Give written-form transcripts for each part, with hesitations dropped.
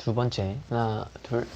두 번째, 하나, 둘.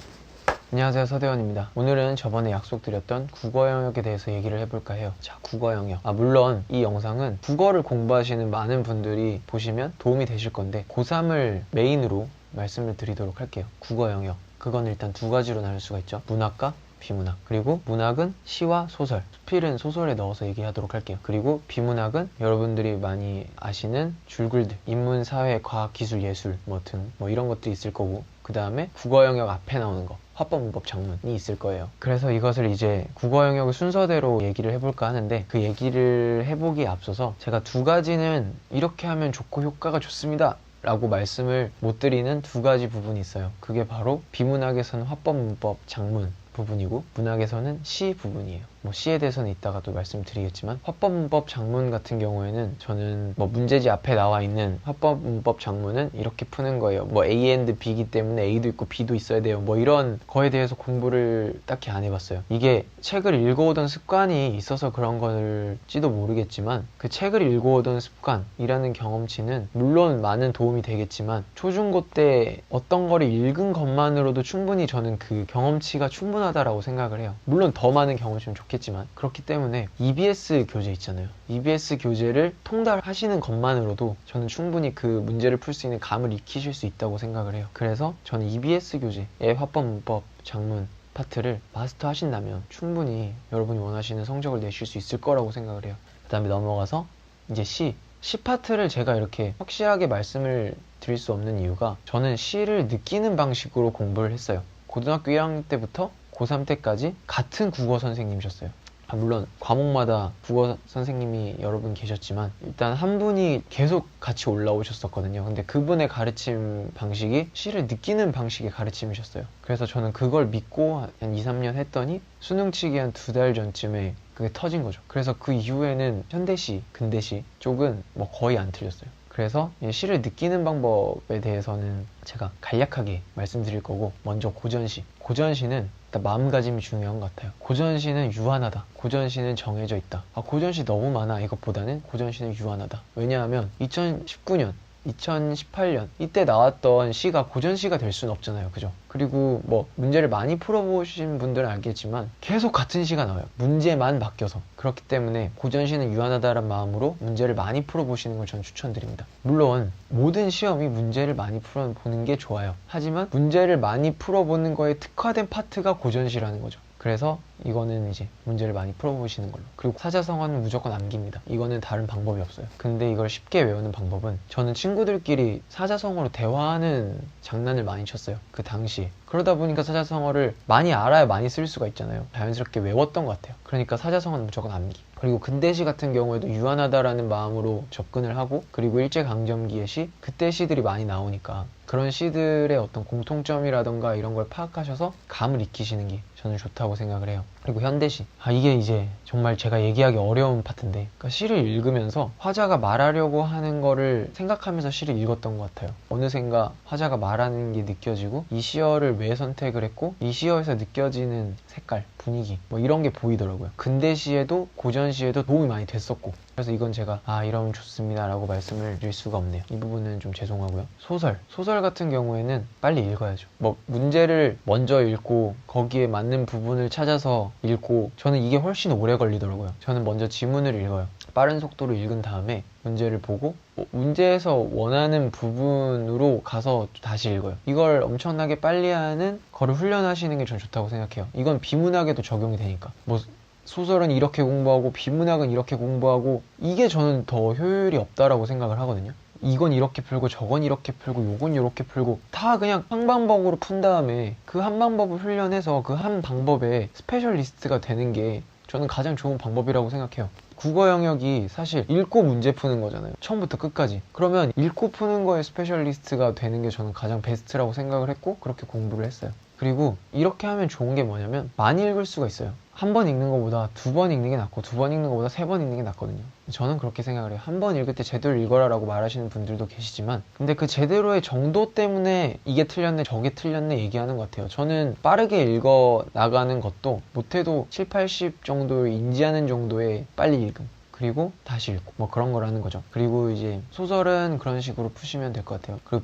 안녕하세요, 서대원입니다. 오늘은 저번에 약속드렸던 국어 영역에 대해서 얘기를 해볼까 해요. 자, 국어 영역. 물론 이 영상은 국어를 공부하시는 많은 분들이 보시면 도움이 되실 건데 고3을 메인으로 말씀을 드리도록 할게요. 국어 영역. 그건 일단 두 가지로 나눌 수가 있죠. 문학과 비문학. 그리고 문학은 시와 소설, 수필은 소설에 넣어서 얘기하도록 할게요. 그리고 비문학은 여러분들이 많이 아시는 줄글들, 인문, 사회, 과학, 기술, 예술 등 이런 것들이 있을 거고, 그 다음에 국어 영역 앞에 나오는 거, 화법, 문법, 작문이 있을 거예요. 그래서 이것을 이제 국어 영역을 순서대로 얘기를 해볼까 하는데, 그 얘기를 해보기에 앞서서 제가 두 가지는 이렇게 하면 좋고 효과가 좋습니다 라고 말씀을 못 드리는 두 가지 부분이 있어요. 그게 바로 비문학에서는 화법, 문법, 작문 부분이고, 문학에서는 시 부분이에요. 시에 대해서는 이따가 또 말씀드리겠지만, 화법, 문법, 작문 같은 경우에는 저는 문제지 앞에 나와 있는 화법, 문법, 작문은 이렇게 푸는 거예요. A and B이기 때문에 A도 있고 B도 있어야 돼요. 이런 거에 대해서 공부를 딱히 안 해봤어요. 이게 책을 읽어오던 습관이 있어서 그런 걸지도 모르겠지만, 그 책을 읽어오던 습관이라는 경험치는 물론 많은 도움이 되겠지만, 초중고 때 어떤 거를 읽은 것만으로도 충분히 저는 그 경험치가 충분하다라고 생각을 해요. 물론 더 많은 경험치면 좋겠지만, 그렇기 때문에 EBS 교재 있잖아요. EBS 교재를 통달하시는 것만으로도 저는 충분히 그 문제를 풀 수 있는 감을 익히실 수 있다고 생각을 해요. 그래서 저는 EBS 교재의 화법, 문법, 작문 파트를 마스터 하신다면 충분히 여러분이 원하시는 성적을 내실 수 있을 거라고 생각을 해요. 그 다음에 넘어가서 이제 시 파트를 제가 이렇게 확실하게 말씀을 드릴 수 없는 이유가, 저는 시를 느끼는 방식으로 공부를 했어요. 고등학교 1학년 때부터 고3 때까지 같은 국어 선생님이셨어요. 물론 과목마다 국어 선생님이 여러 분 계셨지만 일단 한 분이 계속 같이 올라오셨었거든요. 근데 그분의 가르침 방식이 시를 느끼는 방식의 가르침이셨어요. 그래서 저는 그걸 믿고 한 2, 3년 했더니 수능 치기 한 2달 전쯤에 그게 터진 거죠. 그래서 그 이후에는 현대시, 근대시 쪽은 거의 안 틀렸어요. 그래서 시를 느끼는 방법에 대해서는 제가 간략하게 말씀드릴 거고, 먼저 고전시. 고전시는 일단 마음가짐이 중요한 것 같아요. 고전시는 유한하다. 고전시는 정해져 있다. 고전시 너무 많아 이것보다는 고전시는 유한하다. 왜냐하면 2019년 2018년 이때 나왔던 시가 고전시가 될 수는 없잖아요. 그죠? 그리고 문제를 많이 풀어보신 분들은 알겠지만 계속 같은 시가 나와요. 문제만 바뀌어서. 그렇기 때문에 고전시는 유한하다는 마음으로 문제를 많이 풀어보시는 걸 저는 추천드립니다. 물론 모든 시험이 문제를 많이 풀어보는 게 좋아요. 하지만 문제를 많이 풀어보는 거에 특화된 파트가 고전시라는 거죠. 그래서 이거는 이제 문제를 많이 풀어보시는 걸로. 그리고 사자성어는 무조건 암기입니다. 이거는 다른 방법이 없어요. 근데 이걸 쉽게 외우는 방법은, 저는 친구들끼리 사자성어로 대화하는 장난을 많이 쳤어요. 그 당시에. 그러다 보니까 사자성어를 많이 알아야 많이 쓸 수가 있잖아요. 자연스럽게 외웠던 것 같아요. 그러니까 사자성어는 무조건 암기. 그리고 근대시 같은 경우에도 유한하다라는 마음으로 접근을 하고, 그리고 일제강점기의 시, 그때 시들이 많이 나오니까 그런 시들의 어떤 공통점이라던가 이런 걸 파악하셔서 감을 익히시는 게 저는 좋다고 생각을 해요. 그리고 현대시. 이게 이제 정말 제가 얘기하기 어려운 파트인데, 그러니까 시를 읽으면서 화자가 말하려고 하는 거를 생각하면서 시를 읽었던 것 같아요. 어느샌가 화자가 말하는 게 느껴지고, 이 시어를 왜 선택을 했고, 이 시어에서 느껴지는 색깔, 분위기 이런 게 보이더라고요. 근대시에도 고전시에도 도움이 많이 됐었고, 그래서 이건 제가 이러면 좋습니다 라고 말씀을 드릴 수가 없네요. 이 부분은 좀 죄송하고요. 소설 같은 경우에는 빨리 읽어야죠. 문제를 먼저 읽고 거기에 맞는 부분을 찾아서 읽고, 저는 이게 훨씬 오래 걸리더라고요. 저는 먼저 지문을 읽어요. 빠른 속도로 읽은 다음에 문제를 보고 문제에서 원하는 부분으로 가서 다시 읽어요. 이걸 엄청나게 빨리 하는 거를 훈련하시는 게 전 좋다고 생각해요. 이건 비문학에도 적용이 되니까. 소설은 이렇게 공부하고 비문학은 이렇게 공부하고, 이게 저는 더 효율이 없다라고 생각을 하거든요. 이건 이렇게 풀고 저건 이렇게 풀고 요건 이렇게 풀고 다 그냥 한 방법으로 푼 다음에 그 한 방법을 훈련해서 그 한 방법의 스페셜리스트가 되는 게 저는 가장 좋은 방법이라고 생각해요. 국어 영역이 사실 읽고 문제 푸는 거잖아요. 처음부터 끝까지. 그러면 읽고 푸는 거에 스페셜리스트가 되는 게 저는 가장 베스트라고 생각을 했고, 그렇게 공부를 했어요. 그리고 이렇게 하면 좋은 게 뭐냐면, 많이 읽을 수가 있어요. 한 번 읽는 것보다 2번 읽는 게 낫고, 2번 읽는 것보다 3번 읽는 게 낫거든요. 저는 그렇게 생각을 해요. 한 번 읽을 때 제대로 읽어라 라고 말하시는 분들도 계시지만, 근데 그 제대로의 정도 때문에 이게 틀렸네 저게 틀렸네 얘기하는 것 같아요. 저는 빠르게 읽어 나가는 것도 못해도 7, 80 정도를 인지하는 정도의 빨리 읽음, 그리고 다시 읽고 뭐 그런 걸 하는 거죠. 그리고 이제 소설은 그런 식으로 푸시면 될 것 같아요. 그리고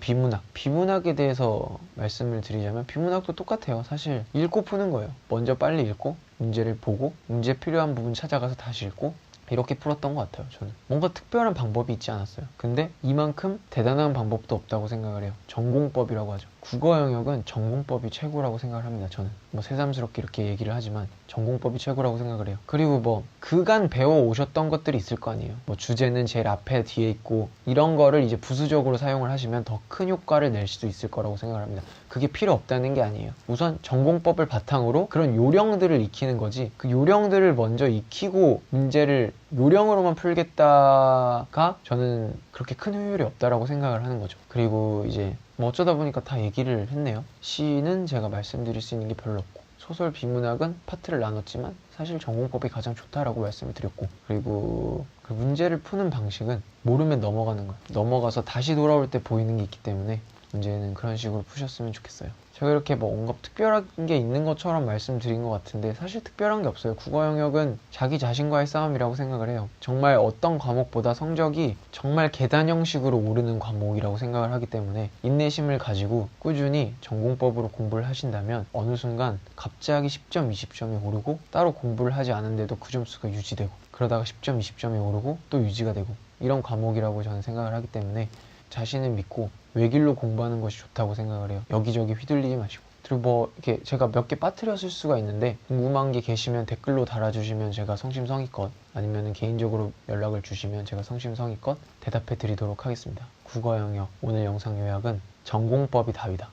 비문학에 대해서 말씀을 드리자면 비문학도 똑같아요. 사실 읽고 푸는 거예요. 먼저 빨리 읽고 문제를 보고 문제 필요한 부분 찾아가서 다시 읽고 이렇게 풀었던 것 같아요. 저는 뭔가 특별한 방법이 있지 않았어요. 근데 이만큼 대단한 방법도 없다고 생각을 해요. 전공법이라고 하죠. 국어 영역은 전공법이 최고라고 생각을 합니다. 저는 뭐 새삼스럽게 이렇게 얘기를 하지만 전공법이 최고라고 생각을 해요. 그리고 뭐 그간 배워 오셨던 것들이 있을 거 아니에요. 뭐 주제는 제일 앞에 뒤에 있고 이런 거를 이제 부수적으로 사용을 하시면 더 큰 효과를 낼 수도 있을 거라고 생각을 합니다. 그게 필요 없다는 게 아니에요. 우선 전공법을 바탕으로 그런 요령들을 익히는 거지, 그 요령들을 먼저 익히고 문제를 요령으로만 풀겠다가 저는 그렇게 큰 효율이 없다라고 생각을 하는 거죠. 그리고 이제 뭐 어쩌다 보니까 다 얘기를 했네요. 시는 제가 말씀드릴 수 있는 게 별로 없고, 소설 비문학은 파트를 나눴지만 사실 전공법이 가장 좋다라고 말씀을 드렸고, 그리고 그 문제를 푸는 방식은 모르면 넘어가는 거예요. 넘어가서 다시 돌아올 때 보이는 게 있기 때문에 문제는 그런 식으로 푸셨으면 좋겠어요. 제가 이렇게 뭐 뭔가 특별한 게 있는 것처럼 말씀드린 것 같은데 사실 특별한 게 없어요. 국어 영역은 자기 자신과의 싸움이라고 생각을 해요. 정말 어떤 과목보다 성적이 정말 계단 형식으로 오르는 과목이라고 생각을 하기 때문에 인내심을 가지고 꾸준히 전공법으로 공부를 하신다면 어느 순간 갑자기 10점, 20점이 오르고 따로 공부를 하지 않은데도 그 점수가 유지되고, 그러다가 10점, 20점이 오르고 또 유지가 되고, 이런 과목이라고 저는 생각을 하기 때문에 자신을 믿고 외길로 공부하는 것이 좋다고 생각을 해요. 여기저기 휘둘리지 마시고. 그리고 뭐 이렇게 제가 몇 개 빠뜨렸을 수가 있는데 궁금한 게 계시면 댓글로 달아주시면 제가 성심성의껏, 아니면 개인적으로 연락을 주시면 제가 성심성의껏 대답해 드리도록 하겠습니다. 국어 영역 오늘 영상 요약은 전공법이 답이다.